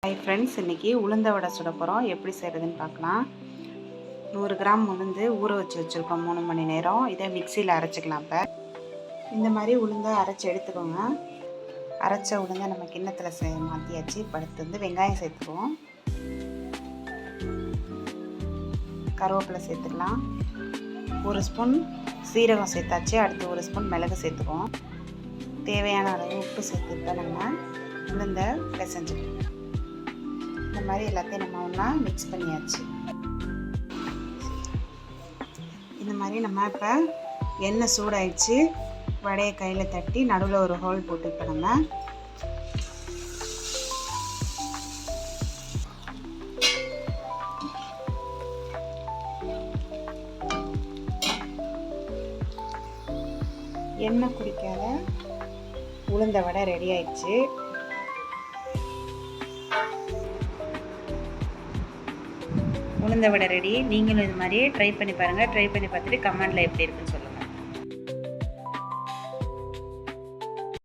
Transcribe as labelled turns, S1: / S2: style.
S1: Hi friends, இன்றைக்கி உளுந்த வடை சுட போகிறோம். எப்படி செய்கிறதுன்னு பார்க்கலாம். 100 கிராம் உளுந்து ஊற வச்சுருக்கோம் 3 மணி நேரம். இதை மிக்சியில் அரைச்சிக்கலாம். இப்போ இந்த மாதிரி உளுந்தை அரைச்சி எடுத்துக்கோங்க. அரைச்ச உளுந்தை நம்ம கிண்ணத்தில் மாற்றியாச்சு. இப்போ அடுத்து வெங்காயம் சேர்த்துக்குவோம். கருவேப்பிலை சேர்த்துக்கலாம். 1 ஸ்பூன் சீரகம் சேர்த்தாச்சு. அடுத்து 1 ஸ்பூன் மிளகு சேர்த்துக்குவோம். தேவையான அளவு உப்பு சேர்த்துட்டு நம்ம உளுந்தை பிசைஞ்சுக்கலாம். இந்த மாதிரி எல்லாத்தையும் நம்ம ஒன்றா மிக்ஸ் பண்ணியாச்சு. இந்த மாதிரி நம்ம இப்போ எண்ணெய் சூடாயிடுச்சு. வடையை கையில் தட்டி நடுவில் ஒரு ஹோல் போட்டு இப்போ நம்ம எண்ணெய் குடிக்காத உளுந்த வடை ரெடி ஆயிடுச்சு. உளுந்த வடை ரெடி. நீங்களும் இது மாதிரியே ட்ரை பண்ணி பாருங்கள். ட்ரை பண்ணி பார்த்துட்டு கமெண்டில் எப்படி இருக்குன்னு சொல்லுங்கள்.